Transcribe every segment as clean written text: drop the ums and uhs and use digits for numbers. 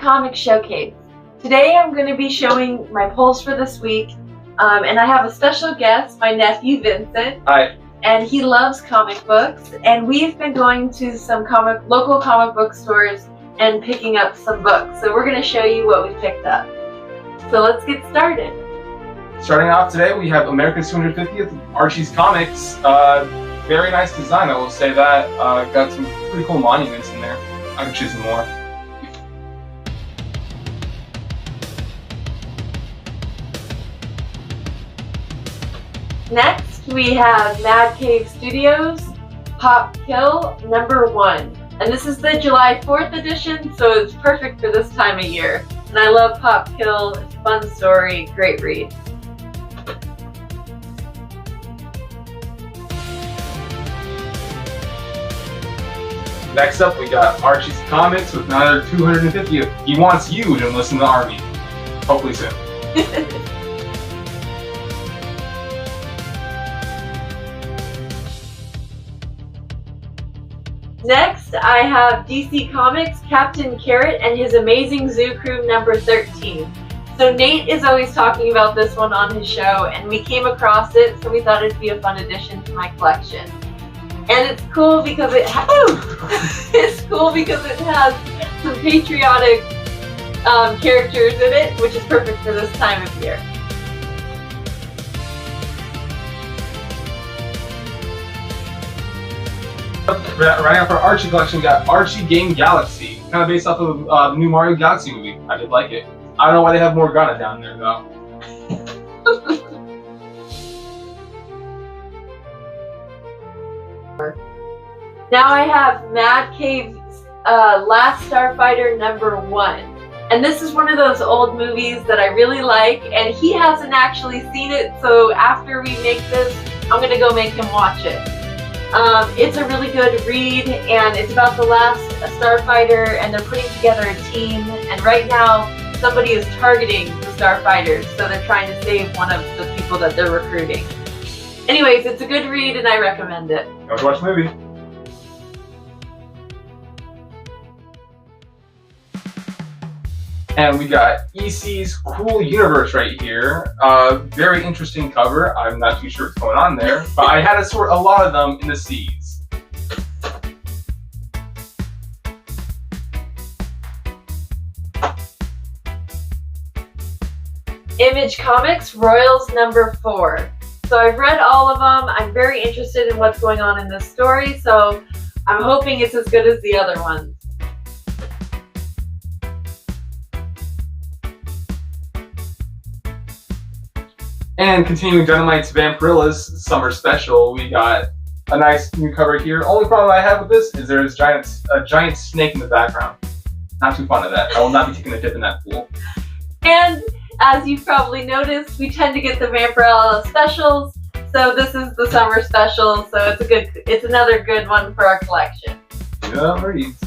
Comic Showcase. Today I'm going to be showing my polls for this week, and I have a special guest, my nephew Vincent. Hi. And he loves comic books, and we've been going to some local comic book stores and picking up some books. So we're going to show you what we picked up. So let's get started. Starting off today, we have America's 250th, Archie's Comics. Very nice design, I will say that. Got some pretty cool monuments in there. I can choose some more. Next, we have Mad Cave Studios, Pop Kill #1. And this is the July 4th edition, so it's perfect for this time of year. And I love Pop Kill, it's a fun story, great read. Next up, we got Archie's Comics with another 250th. He wants you to enlist in the army. Hopefully soon. Next, I have DC Comics, Captain Carrot and his Amazing Zoo Crew #13. So Nate is always talking about this one on his show, and we came across it, so we thought it'd be a fun addition to my collection. And it's cool because it has some patriotic characters in it, which is perfect for this time of year. Right after our Archie collection, we got Archie Game Galaxy, kind of based off of the new Mario Galaxy movie. I did like it. I don't know why they have Morgana down there though. Now I have Mad Cave's Last Starfighter #1. And this is one of those old movies that I really like, and he hasn't actually seen it, so after we make this, I'm going to go make him watch it. It's a really good read, and it's about the last starfighter, and they're putting together a team, and right now somebody is targeting the starfighters, so they're trying to save one of the people that they're recruiting. Anyways, it's a good read, and I recommend it. Go watch the movie. And we got EC's Cool Universe right here. Very interesting cover. I'm not too sure what's going on there, but I had to sort a lot of them in the C's. Image Comics Royals #4. So I've read all of them. I'm very interested in what's going on in this story, so I'm hoping it's as good as the other ones. And continuing Dynamite's Vampirilla's Summer Special, we got a nice new cover here. Only problem I have with this is there's a giant snake in the background. Not too fond of that. I will not be taking a dip in that pool. And as you've probably noticed, we tend to get the Vampirilla specials. So this is the summer special, so it's another good one for our collection. Good reads.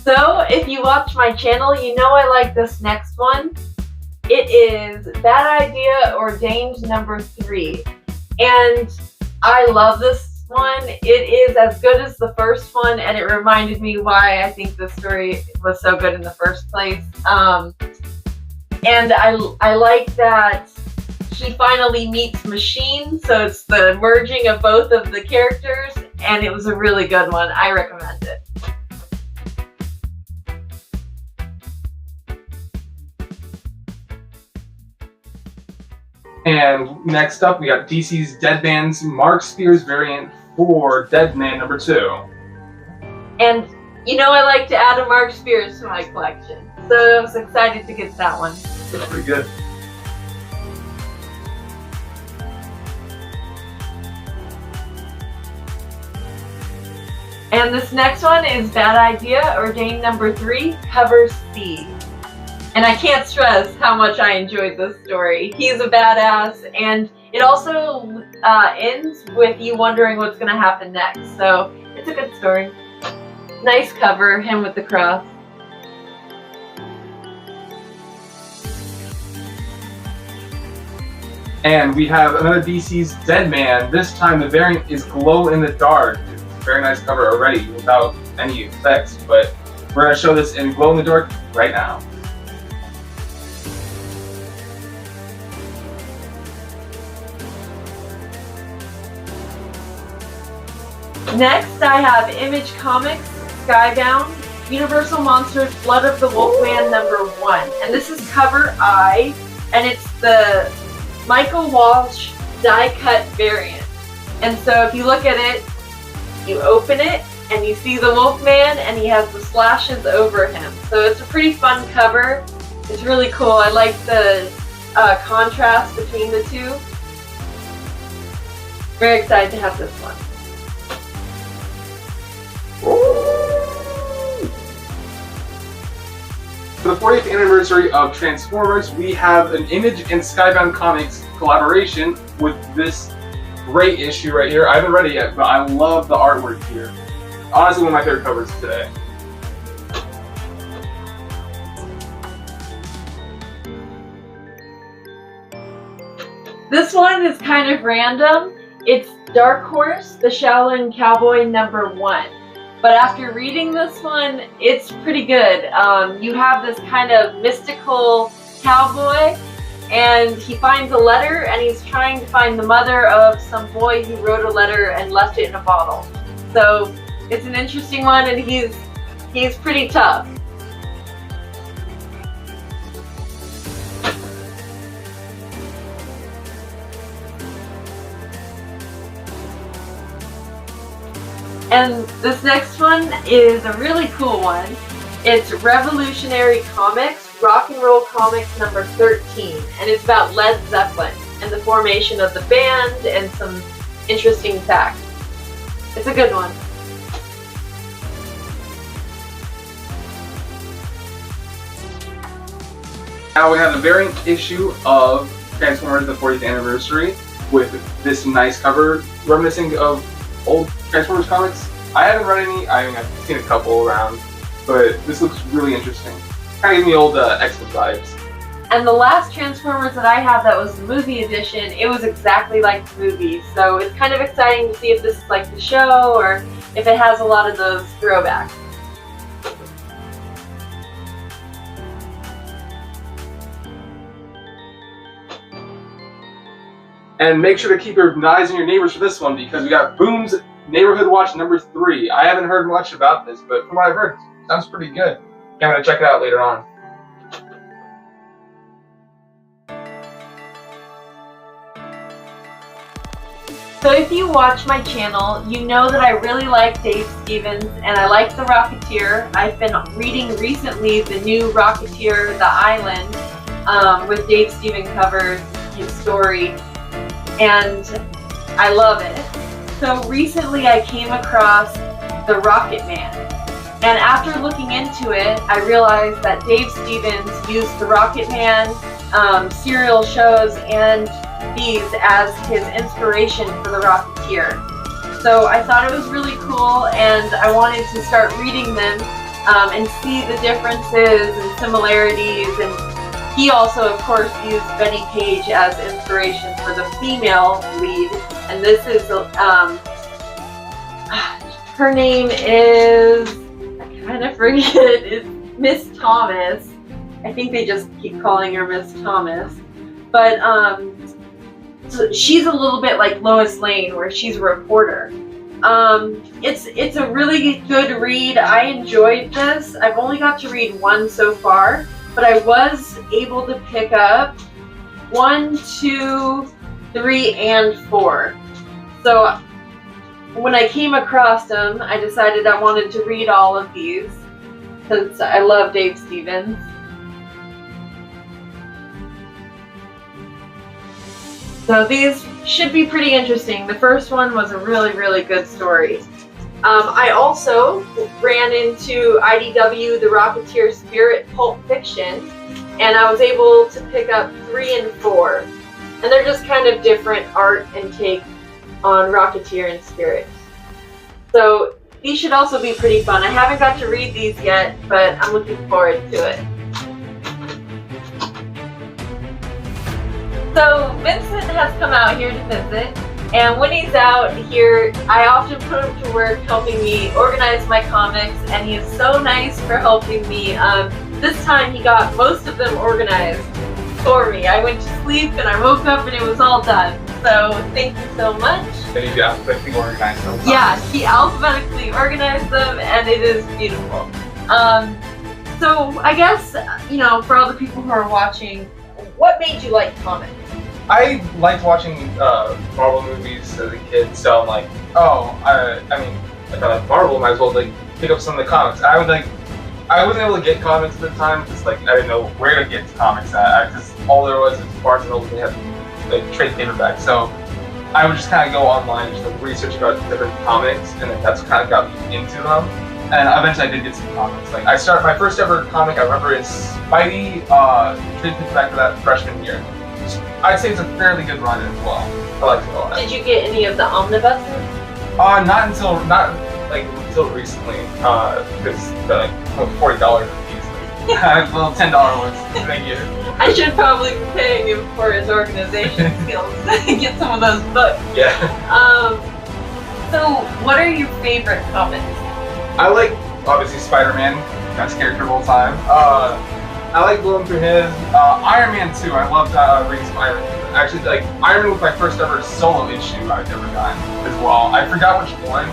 So, if you watch my channel, you know I like this next one. It is Bad Idea Ordained #3. And I love this one. It is as good as the first one, and it reminded me why I think this story was so good in the first place. And I like that he finally meets Machine, so it's the merging of both of the characters, and it was a really good one. I recommend it. And next up, we got DC's Deadman's Mark Spears variant for Deadman #2. And you know I like to add a Mark Spears to my collection, so I was excited to get that one. It's pretty good. And this next one is Bad Idea Ordained #3, cover C. And I can't stress how much I enjoyed this story. He's a badass, and it also ends with you wondering what's going to happen next. So it's a good story. Nice cover, him with the cross. And we have another DC's Dead Man. This time the variant is glow in the dark. It's a very nice cover already without any effects, but we're going to show this in glow in the dark right now. Next, I have Image Comics, Skybound, Universal Monsters, Blood of the Wolfman #1. And this is cover I, and it's the Michael Walsh die-cut variant. And so if you look at it, you open it, and you see the Wolfman, and he has the slashes over him. So it's a pretty fun cover. It's really cool. I like the contrast between the two. Very excited to have this one. For the 40th anniversary of Transformers, we have an Image and Skybound Comics collaboration with this great issue right here. I haven't read it yet, but I love the artwork here. Honestly, one of my favorite covers today. This one is kind of random. It's Dark Horse, the Shaolin Cowboy #1. But after reading this one, it's pretty good. You have this kind of mystical cowboy, and he finds a letter, and he's trying to find the mother of some boy who wrote a letter and left it in a bottle. So it's an interesting one, and he's pretty tough. And this next one is a really cool one. It's Revolutionary Comics, Rock and Roll Comics #13, and it's about Led Zeppelin and the formation of the band and some interesting facts. It's a good one. Now we have a variant issue of Transformers the 40th anniversary with this nice cover reminiscing of old Transformers comics. I haven't read any, I've seen a couple around, but this looks really interesting. Kind of gives me old X-Men vibes. And the last Transformers that I have that was the movie edition, it was exactly like the movie. So it's kind of exciting to see if this is like the show or if it has a lot of those throwbacks. And make sure to keep your eyes on your neighbors for this one because we got Boom's Neighborhood Watch #3. I haven't heard much about this, but from what I've heard, it sounds pretty good. I'm gonna check it out later on. So if you watch my channel, you know that I really like Dave Stevens and I like The Rocketeer. I've been reading recently the new Rocketeer, The Island, with Dave Stevens covers his story, and I love it. So recently I came across The Rocket Man, and after looking into it, I realized that Dave Stevens used The Rocket Man serial shows and these as his inspiration for The Rocketeer. So I thought it was really cool, and I wanted to start reading them and see the differences and similarities. And he also, of course, used Betty Page as inspiration for the female lead. And this is, her name is, I kind of forget, it's Miss Thomas. I think they just keep calling her Miss Thomas. But so she's a little bit like Lois Lane, where she's a reporter. It's a really good read. I enjoyed this. I've only got to read one so far, but I was able to pick up 1, 2, 3, and 4. So when I came across them, I decided I wanted to read all of these because I love Dave Stevens. So these should be pretty interesting. The first one was a really, really good story. I also ran into IDW, The Rocketeer Spirit Pulp Fiction, and I was able to pick up 3 and 4. And they're just kind of different art and take on Rocketeer and Spirit. So these should also be pretty fun. I haven't got to read these yet, but I'm looking forward to it. So Vincent has come out here to visit, and when he's out here, I often put him to work helping me organize my comics, and he is so nice for helping me. This time he got most of them organized for me. I went to sleep and I woke up and it was all done. So thank you so much. And you alphabetically organized them. Yeah, he alphabetically organized them, and it is beautiful. So I guess, you know, for all the people who are watching, what made you like comics? I liked watching Marvel movies as a kid, so I'm like, I mean, if I like Marvel, might as well like pick up some of the comics. I wasn't able to get comics at the time because like I didn't know where to get comics at. All there was Barnes and Noble. They had like trade paperbacks, so I would just kind of go online, just like research about different comics, and then that's kind of got me into them. And eventually I did get some comics. Like my first ever comic I remember is Spidey trade paperback for that freshman year. I'd say it's a fairly good run as well. I like it a lot. Did you get any of the omnibuses? Not until recently, because they're like $40 a piece. Little $10 ones. Thank you. I should probably be paying him for his organization skills. Get some of those books. Yeah. So what are your favorite comics? I like obviously Spider-Man, best character of all time. I like going through his Iron Man 2. I loved reading some Iron Man. Actually, like Iron Man was my first ever solo issue I've ever gotten as well. I forgot which one,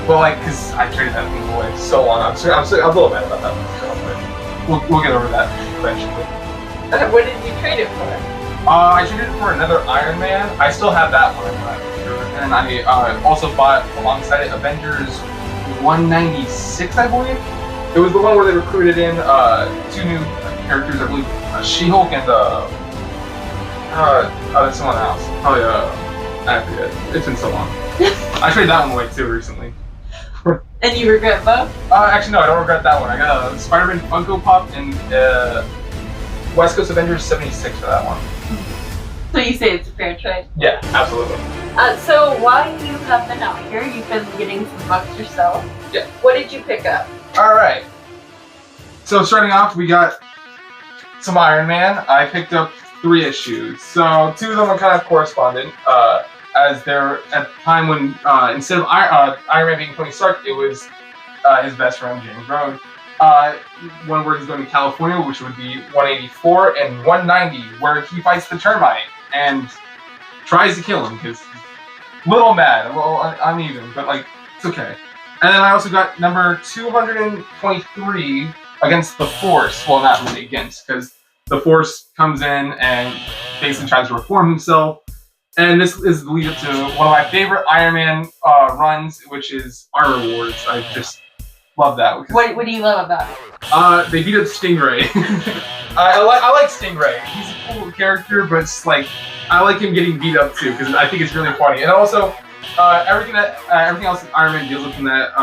but like, cause I traded that thing away so long. I'm a little mad about that one, but we'll get over that eventually. What did you trade it for? I traded it for another Iron Man. I still have that one, and I also bought alongside it Avengers 196, I believe. It was the one where they recruited in two new characters, I believe, She-Hulk and someone else. Probably I forget. It's been so long. I traded that one away too recently. And you regret both? Actually no, I don't regret that one. I got a Spider-Man Funko Pop and West Coast Avengers 76 for that one. So you say it's a fair trade? Yeah, absolutely. So while you have been out here, you've been getting some books yourself. Yeah. What did you pick up? Alright. So starting off, we got some Iron Man. I picked up 3 issues. So 2 of them are kind of correspondent, as they're at the time when, instead of Iron Man being Tony Stark, it was his best friend, James Rhodes. One where he's going to California, which would be 184, and 190, where he fights the termite and tries to kill him because he's a little mad, a little uneven, but like, it's okay. And then I also got number 223 against the Force. Well, not really against, because the Force comes in and basically tries to reform himself. And this is the lead up to one of my favorite Iron Man runs, which is Armor Wars. I just love that. What do you love about it? They beat up Stingray. I like Stingray. He's a cool character, but it's like I like him getting beat up too because I think it's really funny. And also, everything else that Iron Man deals with in that,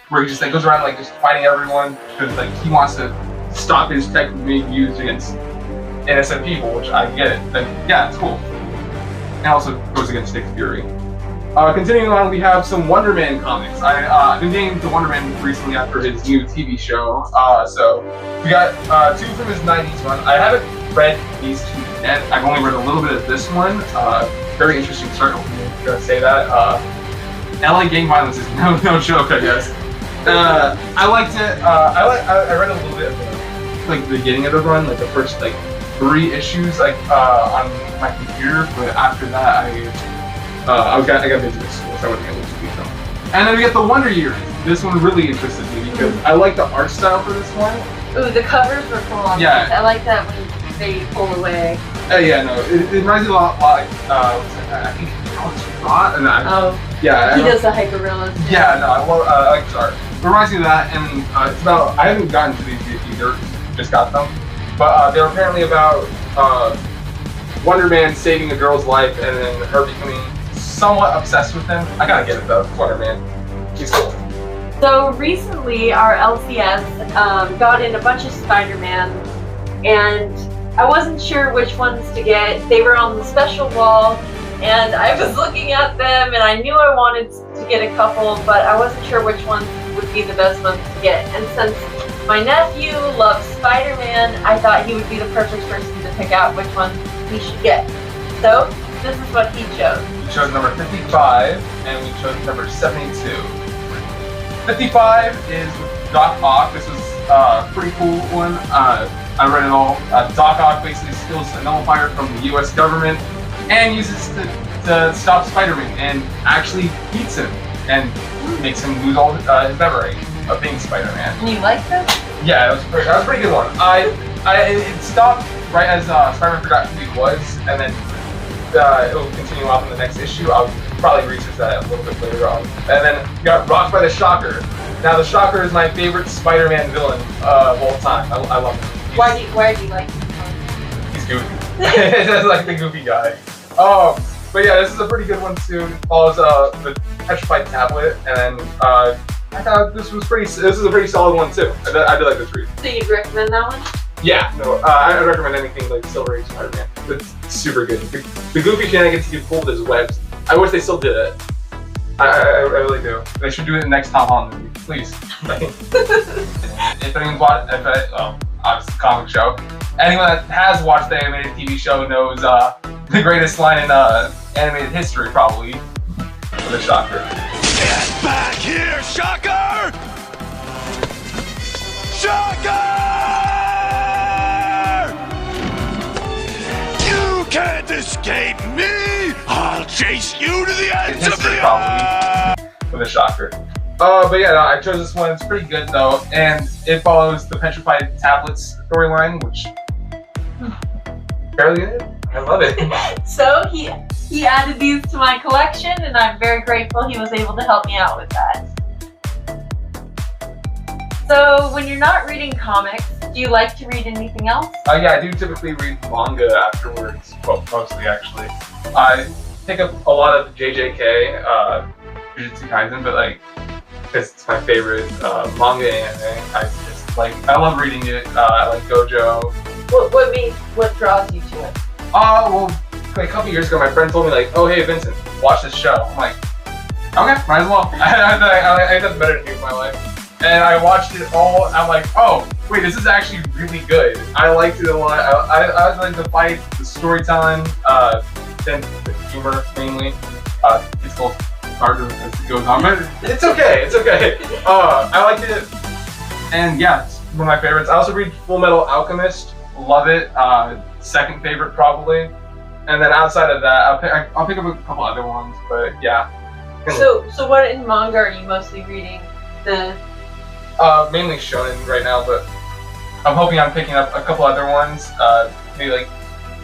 where he just like goes around like just fighting everyone because like he wants to stop his tech from being used against innocent people, which I get it. Like, yeah, it's cool. And also goes against Nick Fury. Continuing on, we have some Wonder Man comics. I've been getting into Wonder Man recently after his new TV show. So we got 2 from his 90s run. I haven't read these 2 yet. I've only read a little bit of this one. Very interesting start. I'm gonna say that. LA gang violence is no joke, I guess. I liked it. I read a little bit of like the beginning of the run, like the first like 3 issues, like on my computer. But after that, I got busy with school, so I wasn't able to read them. And then we get the Wonder Years. This one really interested me because I like the art style for this one. Ooh, the covers were cool on yeah. this. I like that when they pull away. Yeah, no, it reminds me a lot like I think Alex Ross. Yeah. He does the hyper-realism. Yeah, no, I like his art. It reminds me of that, and it's about. I haven't gotten to these either, just got them, but they're apparently about Wonder Man saving a girl's life and then her becoming somewhat obsessed with him. I gotta get it though, Wonder Man. He's cool. So recently, our LCS got in a bunch of Spider-Man, and I wasn't sure which ones to get. They were on the special wall, and I was looking at them, and I knew I wanted to get a couple, but I wasn't sure which ones would be the best ones to get. And since my nephew loves Spider-Man, I thought he would be the perfect person to pick out which ones to we should get. So, this is what he chose. We chose number 55, and we chose number 72. 55 is with Doc Ock. This was a pretty cool one. I read it all. Doc Ock basically steals a nullifier from the U.S. government and uses it to stop Spider-Man, and actually beats him and makes him lose all his memory of being Spider-Man. And you like this? Yeah, that was a pretty good one. It stopped right as Spider-Man forgot who he was, and then it will continue on in the next issue. I'll probably research that a little bit later on. And then you got Rocked by the Shocker. Now, the Shocker is my favorite Spider-Man villain of all time. I love him. Why do you like him? He's goofy. He's like the goofy guy. But yeah, this is a pretty good one too. It follows the Petrified Tablet, and then I thought this is a pretty solid one too. I did like this read. So you'd recommend that one? Yeah, no, I recommend anything like Silver Age Spider-Man. It's super good. The goofy shenanigans he can pull with his webs. I wish they still did it. I really do. They should do it in the next Tom Holland movie, please. If anyone's watched, obviously comic show. Anyone that has watched the animated TV show knows the greatest line in animated history, probably, for the Shocker. Get back here, Shocker! Shocker! You can't escape me! I'll chase you to the ends of the earth! For the Shocker. But yeah, no, I chose this one. It's pretty good though, and it follows the Petrified Tablets storyline, which fairly good. I love it. So he added these to my collection, and I'm very grateful he was able to help me out with that. So when you're not reading comics, do you like to read anything else? Yeah, I do typically read manga afterwards. Well, mostly actually. I pick up a lot of JJK, Jujutsu Kaisen, but like, it's my favorite manga anime. I love reading it. I like Gojo. What draws you to it? Well, like a couple years ago, my friend told me like, oh hey Vincent, watch this show. I'm like, okay, might as well. I had nothing better to do with my life. And I watched it all, and I'm like, oh, wait, this is actually really good. I liked it a lot. I like the fight, the storytelling, then the humor mainly. It's a little harder as it goes on, but it's okay, I liked it, and yeah, it's one of my favorites. I also read Full Metal Alchemist, love it, second favorite probably. And then outside of that, I'll pick up a couple other ones, but yeah. So what in manga are you mostly reading? Mainly shonen right now, but I'm hoping I'm picking up a couple other ones, maybe like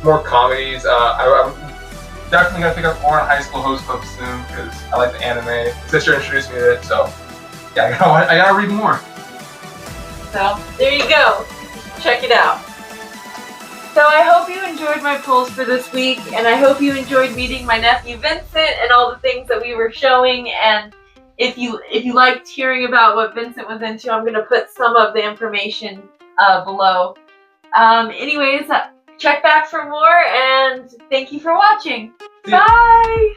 more comedies. I'm definitely gonna pick up Oran High School Host Club soon because I like the anime. Sister introduced me to it, so yeah, I gotta read more. So there you go, check it out. So I hope you enjoyed my pulls for this week, and I hope you enjoyed meeting my nephew Vincent and all the things that we were showing. And if you liked hearing about what Vincent was into, I'm gonna put some of the information below. Anyways, check back for more, and thank you for watching. Bye!